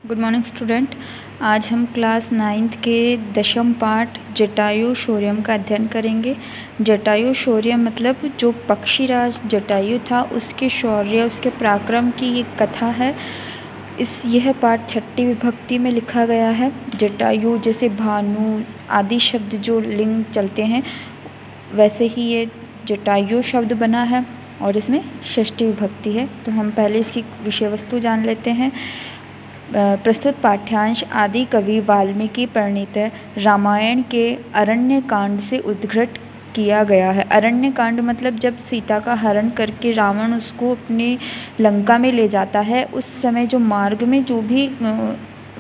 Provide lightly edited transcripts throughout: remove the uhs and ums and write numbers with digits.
Good morning student. आज हम class 9th के दशम पाठ जटायु शौर्यम का अध्ययन करेंगे। जटायु शौर्य मतलब जो पक्षीराज जटायु था उसके शौर्य, उसके पराक्रम की एक कथा है। यह पाठ छठी विभक्ति में लिखा गया है। जटायु जैसे भानु आदि शब्द जो लिंग चलते हैं वैसे ही ये जटायु शब्द बना है और इसमें षष्ठी विभक्ति है। तो हम पहले इसकी विषय वस्तु जान लेते हैं। प्रस्तुत पाठ्यांश आदि कवि वाल्मीकि प्रणीत रामायण के अरण्य कांड से उद्घृत किया गया है। अरण्य कांड मतलब जब सीता का हरण करके रावण उसको अपने लंका में ले जाता है, उस समय जो मार्ग में जो भी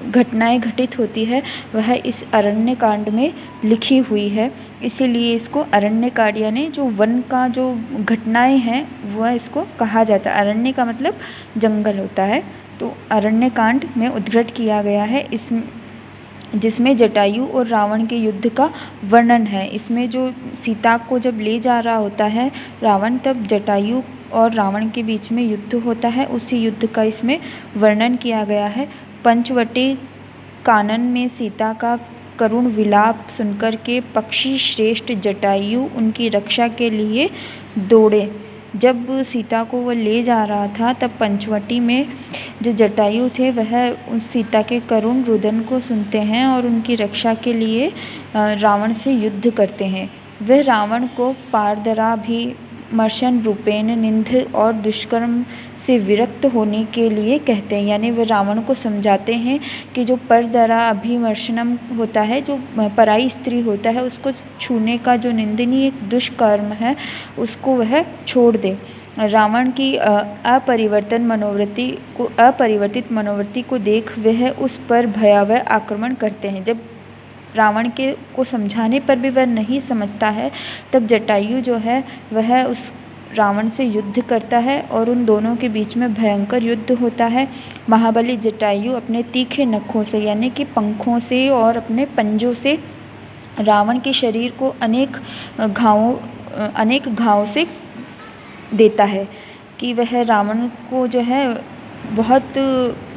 घटनाएं घटित होती है वह इस अरण्य कांड में लिखी हुई है। इसीलिए इसको अरण्य कांड यानी जो वन का जो घटनाएं हैं वह इसको कहा जाता है। अरण्य का मतलब जंगल होता है। तो अरण्य कांड में उद्घृत किया गया है जिसमें जटायु और रावण के युद्ध का वर्णन है। इसमें जो सीता को जब ले जा रहा होता है रावण, तब जटायु और रावण के बीच में युद्ध होता है। उसी युद्ध का इसमें वर्णन किया गया है। पंचवटी कानन में सीता का करुण विलाप सुनकर के पक्षी श्रेष्ठ जटायु उनकी रक्षा के लिए दौड़े। जब सीता को वह ले जा रहा था तब पंचवटी में जो जटायु थे वह उस सीता के करुण रुदन को सुनते हैं और उनकी रक्षा के लिए रावण से युद्ध करते हैं। वह रावण को पारदराभिमर्शन रूपेण निंद और दुष्कर्म से विरक्त होने के लिए कहते हैं। यानी वह रावण को समझाते हैं कि जो परदरा अभिमर्शनम होता है, जो पराई स्त्री होता है, उसको छूने का जो निंदनीय एक दुष्कर्म है उसको वह छोड़ दे। रावण की अपरिवर्तित मनोवृत्ति को देख वह उस पर भयावह आक्रमण करते हैं। जब रावण को समझाने पर भी वह नहीं समझता है तब जटायु जो है वह उस रावण से युद्ध करता है और उन दोनों के बीच में भयंकर युद्ध होता है। महाबली जटायु अपने तीखे नखों से यानी कि पंखों से और अपने पंजों से रावण के शरीर को अनेक घावों से देता है कि वह रावण को जो है बहुत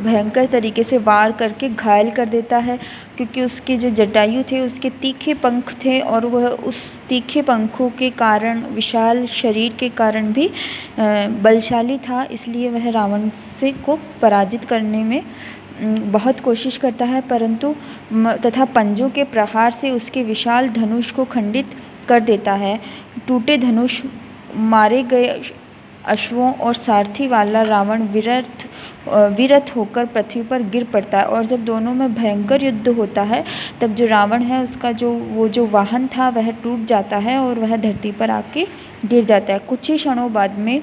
भयंकर तरीके से वार करके घायल कर देता है, क्योंकि उसके जो जटायु थे उसके तीखे पंख थे और वह उस तीखे पंखों के कारण, विशाल शरीर के कारण भी बलशाली था। इसलिए वह रावण को पराजित करने में बहुत कोशिश करता है, परंतु तथा पंजों के प्रहार से उसके विशाल धनुष को खंडित कर देता है। टूटे धनुष, मारे गए अश्वों और सारथी वाला रावण विरथ होकर पृथ्वी पर गिर पड़ता है। और जब दोनों में भयंकर युद्ध होता है तब जो रावण है उसका जो वाहन था वह टूट जाता है और वह धरती पर आके गिर जाता है। कुछ ही क्षणों बाद में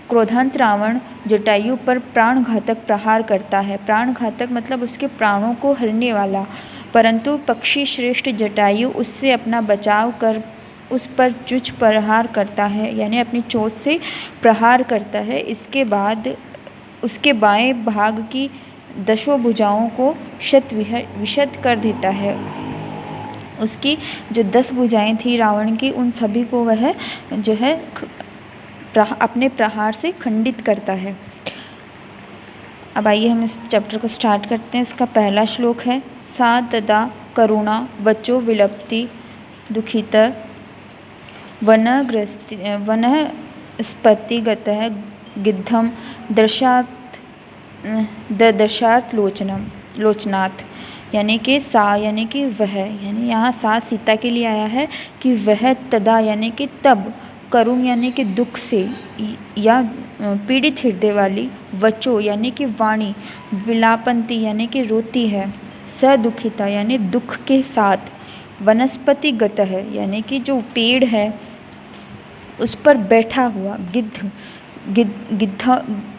क्रोधांत रावण जटायु पर प्राणघातक प्रहार करता है। प्राणघातक मतलब उसके प्राणों को हरने वाला, परंतु पक्षी श्रेष्ठ जटायु उससे अपना बचाव कर उस पर चुच प्रहार करता है, यानी अपनी चोट से प्रहार करता है। इसके बाद उसके बाएं भाग की 10 भुजाओं को शत-विशत कर देता है। उसकी जो 10 भुजाएं थी रावण की, उन सभी को वह जो है अपने प्रहार से खंडित करता है। अब आइए हम इस चैप्टर को स्टार्ट करते हैं। इसका पहला श्लोक है, सा तदा करुणा वचो विलपति दुखित वनस्पतिगतः गिद्धम दर्शात लोचनात्। यानी कि सा यानी कि वह, यानी यहाँ सा सीता के लिए आया है कि वह तदा यानी कि तब, करुण यानी कि दुख से या पीड़ित हृदय वाली, वचो यानी कि वाणी, विलापंती यानी कि रोती है, सदुखिता यानी दुख के साथ, वनस्पतिगत है यानी कि जो पेड़ है उस पर बैठा हुआ,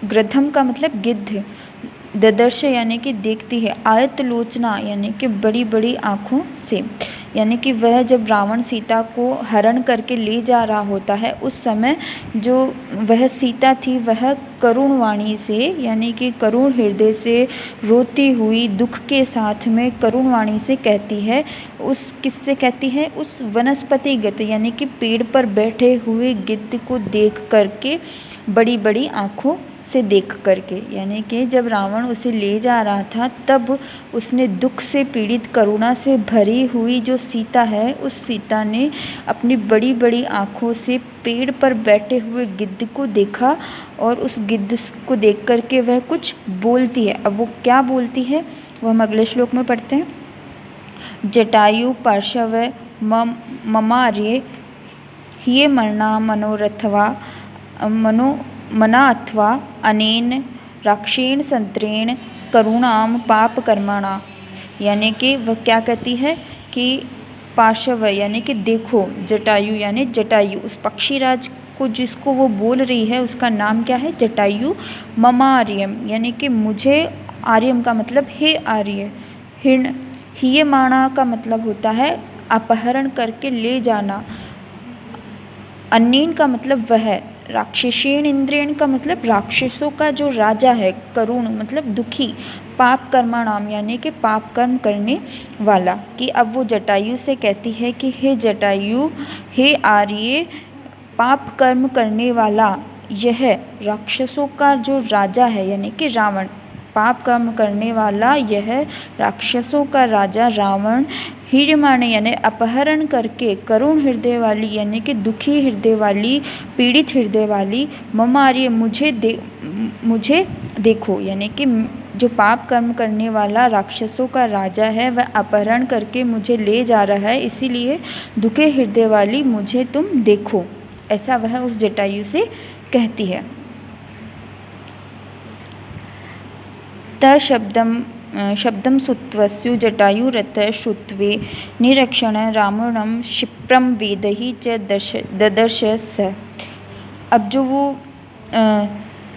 गृद्धम का मतलब गिद्ध, ददर्श यानी कि देखती है, आयत लोचना यानी कि बड़ी बड़ी आँखों से। यानी कि वह जब रावण सीता को हरण करके ले जा रहा होता है उस समय जो वह सीता थी वह करुण वाणी से यानी कि करुण हृदय से रोती हुई दुख के साथ में करुण वाणी से कहती है। किससे कहती है? उस वनस्पतिगत यानी कि पेड़ पर बैठे हुए गिद्ध को देख करके बड़ी बड़ी आँखों से देख करके, यानी कि जब रावण उसे ले जा रहा था तब उसने दुख से पीड़ित, करुणा से भरी हुई जो सीता है, उस सीता ने अपनी बड़ी बड़ी आँखों से पेड़ पर बैठे हुए गिद्ध को देखा और उस गिद्ध को देख करके वह कुछ बोलती है। अब वो क्या बोलती है वो हम अगले श्लोक में पढ़ते हैं। जटायु पार्श्व ममार्ये हिये मरणा मनोरथवा मना अथवा अनेन राक्षेण संत्रेण करुणाम पाप कर्मणा। यानी कि वह क्या कहती है कि पार्श्व यानी कि देखो, जटायु यानी जटायु, उस पक्षीराज को जिसको वो बोल रही है उसका नाम क्या है, जटायु। ममार्यम यानी कि मुझे, आर्यम का मतलब हे आर्य, हिण हियमाणा का मतलब होता है अपहरण करके ले जाना, अन्येन का मतलब वह, राक्षसेन इंद्रेण का मतलब राक्षसों का जो राजा है, करुण मतलब दुखी, पाप कर्माणाम यानी कि पाप कर्म करने वाला। कि अब वो जटायु से कहती है कि हे जटायु, हे आर्य, पाप कर्म करने वाला यह राक्षसों का जो राजा है यानी कि रावण, पाप कर्म करने वाला यह राक्षसों का राजा रावण, हीर्यमाणे यानी अपहरण करके, करुण हृदय वाली यानी कि दुखी हृदय वाली, पीड़ित हृदय वाली, ममार्य मुझे देखो, यानी कि जो पाप कर्म करने वाला राक्षसों का राजा है वह अपहरण करके मुझे ले जा रहा है, इसीलिए दुखे हृदय वाली मुझे तुम देखो, ऐसा वह उस जटायु से कहती है। शब्दम सुत्वस्यु जटायुरथ श्रुत्वे निरक्षण रावणं क्षिप्रं वेदैः च ददर्श स। अब जो वो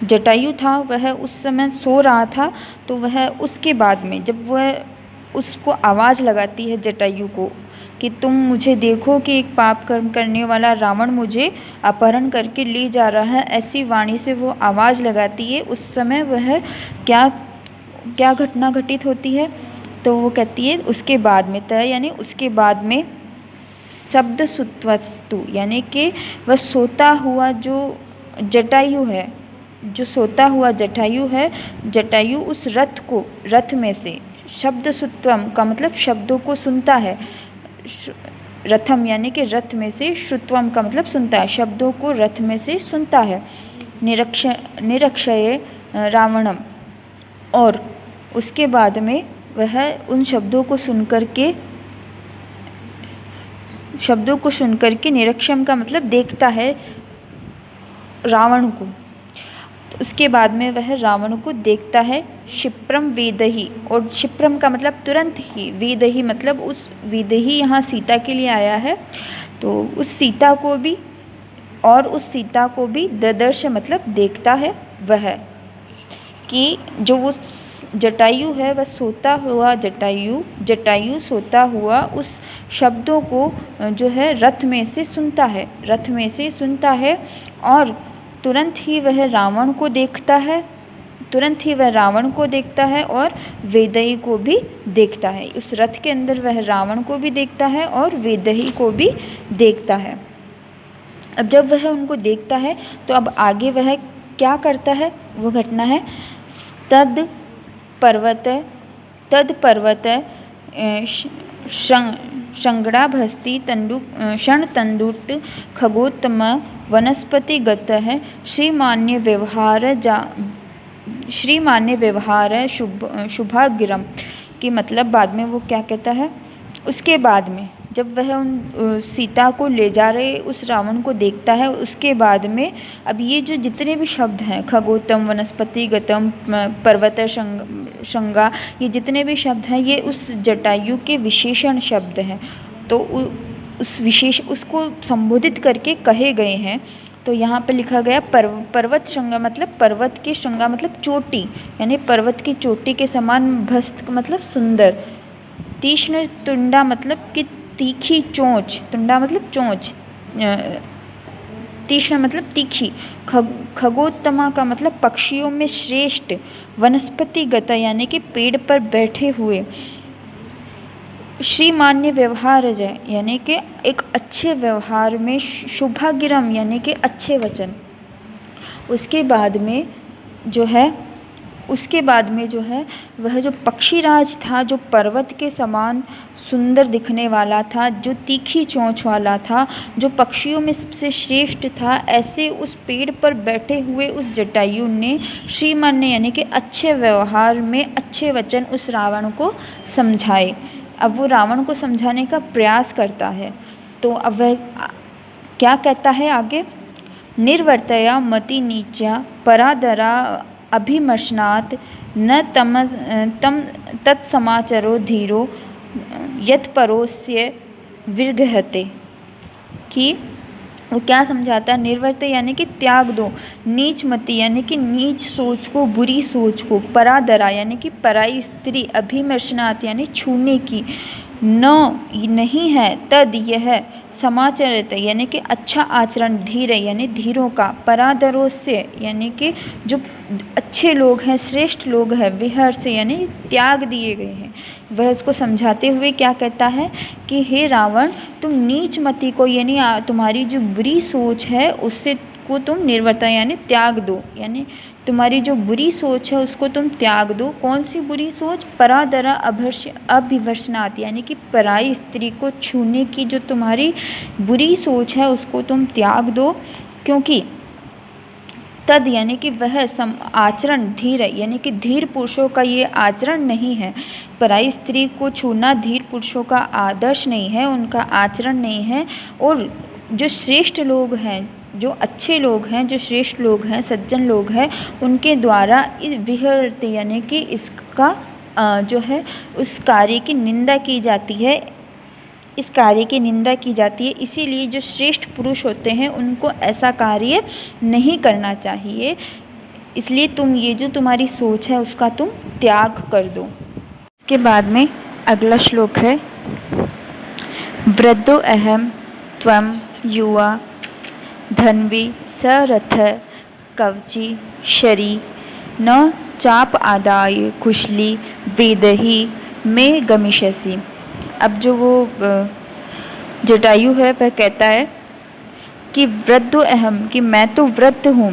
जटायु था वह उस समय सो रहा था, तो वह उसके बाद में जब वह उसको आवाज़ लगाती है जटायु को कि तुम मुझे देखो कि एक पाप कर्म करने वाला रावण मुझे अपहरण करके ले जा रहा है, ऐसी वाणी से वो आवाज़ लगाती है, उस समय वह क्या घटना घटित होती है, तो वो कहती है उसके बाद में, त यानी उसके बाद में, शब्द सुत्वस्तु यानी कि वह सोता हुआ जो जटायु है, जो सोता हुआ जटायु है, जटायु उस रथ में से, शब्द सुत्वम का मतलब शब्दों को सुनता है, रथम यानी कि रथ में से, श्रुत्वम का मतलब सुनता है, शब्दों को रथ में से सुनता है, निरक्षय रावणम, और उसके बाद में वह उन शब्दों को सुनकर के निरक्षम का मतलब देखता है रावण को, तो उसके बाद में वह रावण को देखता है। क्षिप्रम वेदहि, और क्षिप्रम का मतलब तुरंत ही, वेदहि मतलब उस वेदहि यहाँ सीता के लिए आया है, तो उस सीता को भी ददर्श मतलब देखता है वह, कि जो वो जटायु है वह सोता हुआ जटायु सोता हुआ उस शब्दों को जो है रथ में से सुनता है और तुरंत ही वह रावण को देखता है और वेदई को भी देखता है। उस रथ के अंदर वह रावण को भी देखता है और वेदई को भी देखता है। अब जब वह उनको देखता है तो अब आगे वह क्या करता है, वो घटना है तद पर्वत संगड़ाभस्ति क्षण तंडुट खगोत्तम वनस्पति गतः श्रीमान्य व्यवहार शुभागिरम। कि मतलब बाद में वो क्या कहता है, उसके बाद में जब वह उन सीता को ले जा रहे उस रावण को देखता है, उसके बाद में अब ये जो जितने भी शब्द हैं, खगोत्तम, वनस्पति गतम, पर्वत संगा, ये जितने भी शब्द हैं ये उस जटायु के विशेषण शब्द हैं, तो उसको संबोधित करके कहे गए हैं। तो यहाँ पर लिखा गया पर्वत श्रृंगा मतलब पर्वत की श्रृंगा मतलब चोटी, यानी पर्वत की चोटी के समान, भस्त मतलब सुंदर, तीक्ष्ण तुंडा मतलब कि तीखी चोंच, तुंडा मतलब चोंच, तीक्ष्ण मतलब तीखी, खगोत्तमा का मतलब पक्षियों में श्रेष्ठ, वनस्पति गता यानी कि पेड़ पर बैठे हुए, श्रीमान्य व्यवहार यानी कि एक अच्छे व्यवहार में, शुभागिरम यानी कि अच्छे वचन। उसके बाद में जो है उसके बाद में जो है वह जो पक्षीराज था, जो पर्वत के समान सुंदर दिखने वाला था, जो तीखी चोंच वाला था, जो पक्षियों में सबसे श्रेष्ठ था, ऐसे उस पेड़ पर बैठे हुए उस जटायु ने श्रीमान ने यानी कि अच्छे व्यवहार में अच्छे वचन उस रावण को समझाए। अब वो रावण को समझाने का प्रयास करता है, तो अब वह क्या कहता है आगे, निर्वर्तया मति नीचा परादरा अभिमर्शनात् न तम तत्समाचरो धीरो यत्परोस्य विर्गहते, कि वो क्या समझाता है, निर्वर्त यानी कि त्याग दो, नीच मति यानी कि नीच सोच को, बुरी सोच को, परादरा यानी कि पराई स्त्री, अभिमर्शनात् यानी छूने की, न नहीं है, तद यह, समाचरित यानी कि अच्छा आचरण, धीर यानी धीरों का, परादरों से यानी कि जो अच्छे लोग हैं, श्रेष्ठ लोग हैं, विहर से यानी त्याग दिए गए हैं। वह उसको समझाते हुए क्या कहता है कि हे रावण, तुम नीच मति को यानी तुम्हारी जो बुरी सोच है उससे को तुम निर्वर्ता यानी त्याग दो, यानी तुम्हारी जो बुरी सोच है उसको तुम त्याग दो। कौन सी बुरी सोच, परादरा अभिवर्शनात् यानी कि पराई स्त्री को छूने की जो तुम्हारी बुरी सोच है उसको तुम त्याग दो, क्योंकि तद यानी कि वह आचरण धीर है, यानी कि धीर पुरुषों का ये आचरण नहीं है। पराई स्त्री को छूना धीर पुरुषों का आदर्श नहीं है, उनका आचरण नहीं है। और जो श्रेष्ठ लोग हैं, जो अच्छे लोग हैं, जो श्रेष्ठ लोग हैं, सज्जन लोग हैं, उनके द्वारा विहरते यानी कि इसका जो है उस कार्य की निंदा की जाती है, इस कार्य की निंदा की जाती है। इसीलिए जो श्रेष्ठ पुरुष होते हैं उनको ऐसा कार्य नहीं करना चाहिए। इसलिए तुम ये जो तुम्हारी सोच है उसका तुम त्याग कर दो। इसके बाद में अगला श्लोक है, वृद्धो अहम त्वम युवा धन्वी सरथ कवची शरी न चाप आदाय कुशली वेदही में गमिष्यसि। अब जो वो जटायु है वह कहता है कि वृद्धो अहम, कि मैं तो वृद्ध हूँ,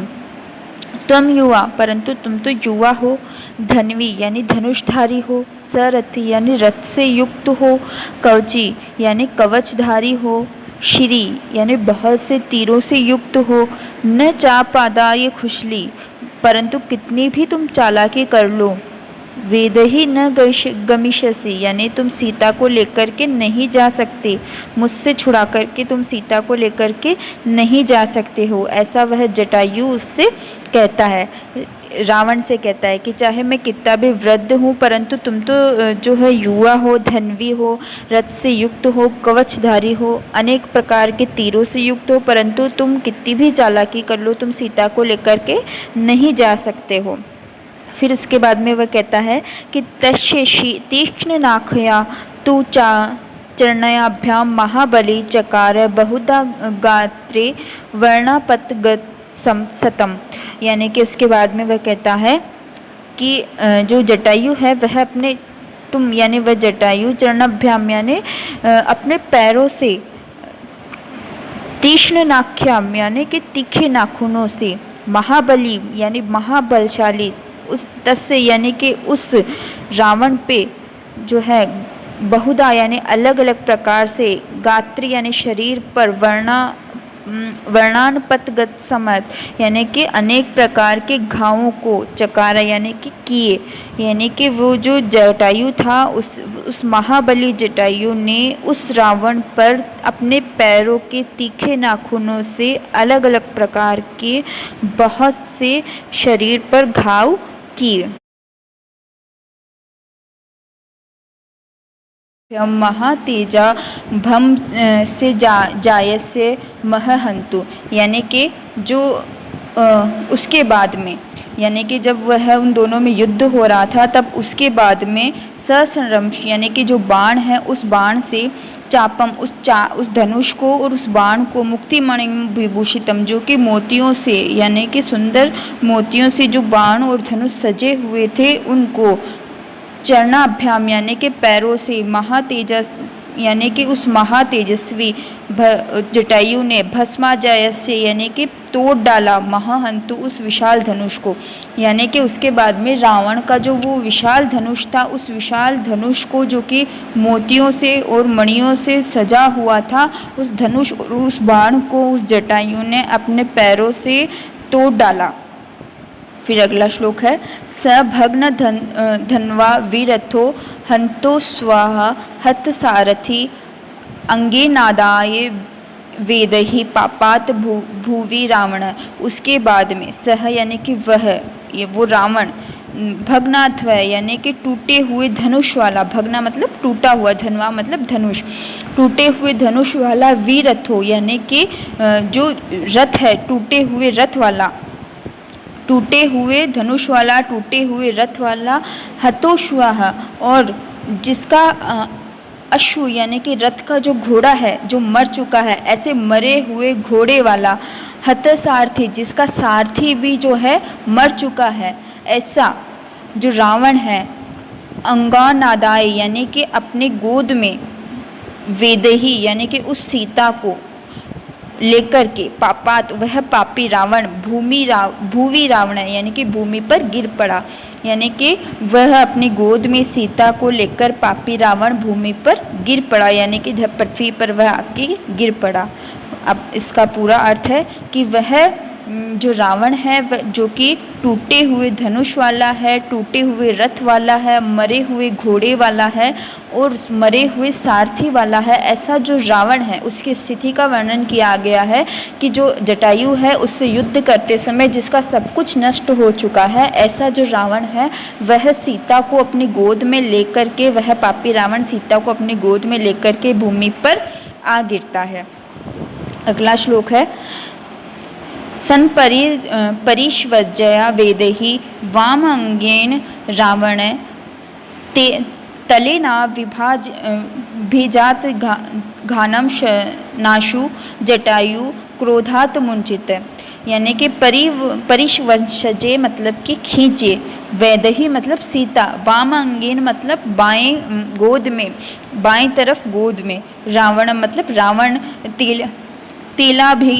तुम युवा परंतु तुम तो युवा हो, धन्वी यानी धनुषधारी हो, सरथी यानी रथ से युक्त हो, कवची यानी कवचधारी हो, श्री यानी बहुत से तीरों से युक्त हो, न चापादाय खुशली परंतु कितनी भी तुम चालाकी कर लो, वेद ही न गमिष्यसि यानी तुम सीता को लेकर के नहीं जा सकते, मुझसे छुड़ा करके तुम सीता को लेकर के नहीं जा सकते हो। ऐसा वह जटायु उससे कहता है, रावण से कहता है कि चाहे मैं कितना भी वृद्ध हूँ परंतु तुम तो जो है युवा हो, धन्वी हो, रथ से युक्त हो, कवचधारी हो, अनेक प्रकार के तीरों से युक्त हो, परंतु तुम कितनी भी चालाकी कर लो तुम सीता को लेकर के नहीं जा सकते हो। फिर उसके बाद में वह कहता है कि तस्येषि तीक्ष्ण नाखया तू चरणाभ्याम महाबली चकार बहुधा गात्रे वर्णापतगत सतम, यानी कि उसके बाद में वह कहता है कि जो जटायु है वह अपने तुम यानी वह जटायु चरणाभ्याम यानी अपने पैरों से, तीक्ष्ण नाख्याम यानी कि तीखे नाखूनों से, महाबली यानी महाबलशाली, उस तस्य यानी कि उस रावण पे जो है बहुधा यानी अलग अलग प्रकार से, गात्री यानी शरीर पर, वर्णानपतगत समत यानी कि अनेक प्रकार के घावों को, चकारा यानी कि किए, यानी कि वो जो जटायु था उस महाबली जटायु ने उस रावण पर अपने पैरों के तीखे नाखूनों से अलग अलग प्रकार के बहुत से शरीर पर घाव किए। महातेजा भम से जायस्य महहंतु, यानी कि जो उसके बाद में, यानी कि जब वह उन दोनों में युद्ध हो रहा था तब उसके बाद में ससंरम्श यानी कि जो बाण है उस बाण से चापम उस धनुष को और उस बाण को मुक्तिमणि विभूषितम जो कि मोतियों से यानी कि सुंदर मोतियों से जो बाण और धनुष सजे हुए थे उनको चरणाभ्याम यानी कि पैरों से, महातेजस यानी कि उस महातेजस्वी जटायु ने भस्माजयस्य यानी कि तोड़ डाला महाहंतु उस विशाल धनुष को। यानी कि उसके बाद में रावण का जो वो विशाल धनुष था, उस विशाल धनुष को जो कि मोतियों से और मणियों से सजा हुआ था, उस धनुष और उस बाण को उस जटायु ने अपने पैरों से तोड़ डाला। फिर अगला श्लोक है, स भग्न धन्वा वीरथो हंतो स्वाहा हत सारथी अंगे नादाय वेदहि पापात भूवि रावण। उसके बाद में सह यानी कि वह, ये वो रावण, भग्नाथव यानी कि टूटे हुए धनुष वाला, भग्ना मतलब टूटा हुआ, धनवा मतलब धनुष, टूटे हुए धनुष वाला, वीरथो यानी कि जो रथ है, टूटे हुए रथ वाला, टूटे हुए धनुष वाला, टूटे हुए रथ वाला, हतोश्वाह और जिसका अश्व यानी कि रथ का जो घोड़ा है जो मर चुका है, ऐसे मरे हुए घोड़े वाला, हत सारथी जिसका सारथी भी जो है मर चुका है, ऐसा जो रावण है। अंगानादाय यानी कि अपने गोद में, वेदही यानी कि उस सीता को लेकर के, पापात वह पापी रावण, भूवि रावण यानी कि भूमि पर गिर पड़ा, यानी कि वह अपनी गोद में सीता को लेकर पापी रावण भूमि पर गिर पड़ा, यानी कि पृथ्वी पर वह आके गिर पड़ा। अब इसका पूरा अर्थ है कि वह जो रावण है वह जो कि टूटे हुए धनुष वाला है, टूटे हुए रथ वाला है, मरे हुए घोड़े वाला है और मरे हुए सारथी वाला है, ऐसा जो रावण है उसकी स्थिति का वर्णन किया गया है कि जो जटायु है उससे युद्ध करते समय जिसका सब कुछ नष्ट हो चुका है, ऐसा जो रावण है वह सीता को अपनी गोद में लेकर के, वह पापी रावण सीता को अपनी गोद में लेकर के भूमि पर आ गिरता है। अगला श्लोक है, सन परिष्वज्जया वेदेहि वाम अंगेन रावण तलेना विभाजात घानम नाशु जटायु क्रोधात मुंचित। यानी कि परिष्वज्जे मतलब कि खींचे, वेदही मतलब सीता, वाम अंगेन मतलब बाएं गोद में, बाएं तरफ गोद में, रावण मतलब रावण, तेला भी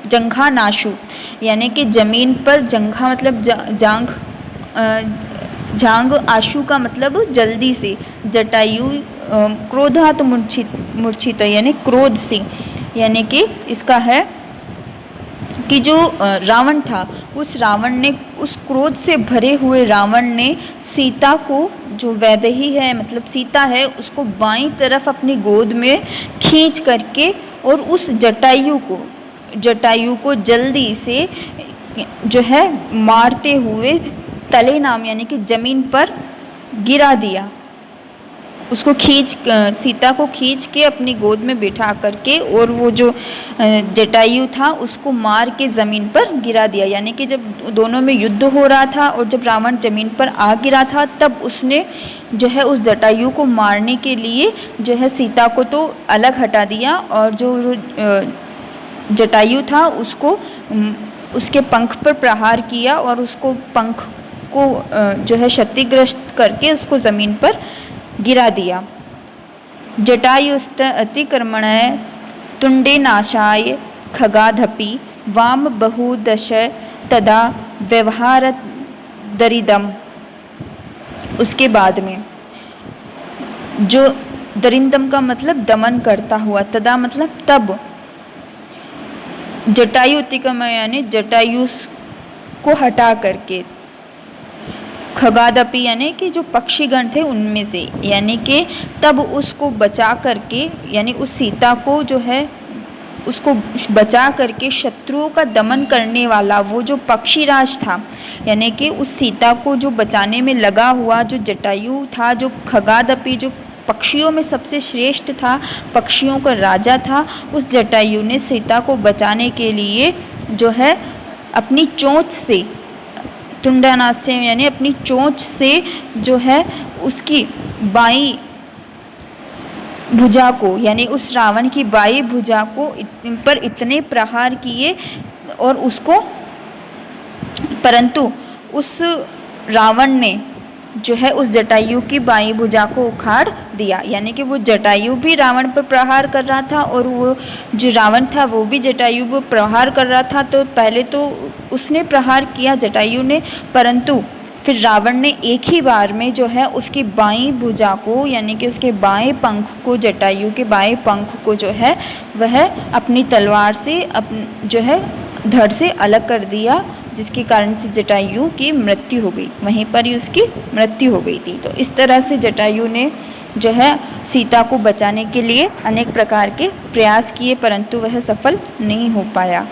जंघा नाशु यानी कि जमीन पर, जंघा मतलब जांग, आशु का मतलब जल्दी से, जटायु क्रोधात मूर्छित यानी क्रोध से, यानी कि इसका है कि जो रावण था उस रावण ने, उस क्रोध से भरे हुए रावण ने सीता को, जो वैदेही है मतलब सीता है, उसको बाईं तरफ अपनी गोद में खींच करके और उस जटायु को जल्दी से जो है मारते हुए तले नाम यानी कि जमीन पर गिरा दिया। उसको सीता को खींच के अपनी गोद में बिठा करके और वो जो जटायु था उसको मार के ज़मीन पर गिरा दिया। यानी कि जब दोनों में युद्ध हो रहा था और जब रावण ज़मीन पर आ गिरा था तब उसने जो है उस जटायु को मारने के लिए जो है सीता को तो अलग हटा दिया और जो जटायु था उसको उसके पंख पर प्रहार किया और उसको पंख को जो है क्षतिग्रस्त करके उसको ज़मीन पर गिरा दिया। जटायुस्त अतिक्रमण तुंडे नाशाय खगाधपि वाम बहुदश तदा व्यवहार दरिदम। उसके बाद में जो दरिंदम का मतलब दमन करता हुआ, तदा मतलब तब, जटायु अतिक्रमण यानी जटायु को हटा करके, खगादपि यानी कि जो पक्षीगण थे उनमें से, यानी कि तब उसको बचा करके, यानी उस सीता को जो है उसको बचा करके शत्रुओं का दमन करने वाला वो जो पक्षीराज था, यानी कि उस सीता को जो बचाने में लगा हुआ जो जटायु था, जो खगादपि जो पक्षियों में सबसे श्रेष्ठ था, पक्षियों का राजा था, उस जटायु ने सीता को बचाने के लिए जो है अपनी चोंच से, तुंडानास्य यानी अपनी चोंच से जो है उसकी बाईं भुजा को, यानी उस रावण की बाईं भुजा को पर इतने प्रहार किए और उसको, परंतु उस रावण ने जो है उस जटायु की बाईं भुजा को उखाड़ दिया। यानी कि वो जटायु भी रावण पर प्रहार कर रहा था और वो जो रावण था वो भी जटायु पर प्रहार कर रहा था। तो पहले तो उसने प्रहार किया जटायु ने, परंतु फिर रावण ने एक ही बार में जो है उसकी बाईं भुजा को यानी कि उसके बाएं पंख को, जटायु के बाएं पंख को जो है वह अपनी तलवार से जो है धड़ से अलग कर दिया, जिसके कारण से जटायु की मृत्यु हो गई, वहीं पर ही उसकी मृत्यु हो गई थी। तो इस तरह से जटायु ने जो है सीता को बचाने के लिए अनेक प्रकार के प्रयास किए, परंतु वह सफल नहीं हो पाया।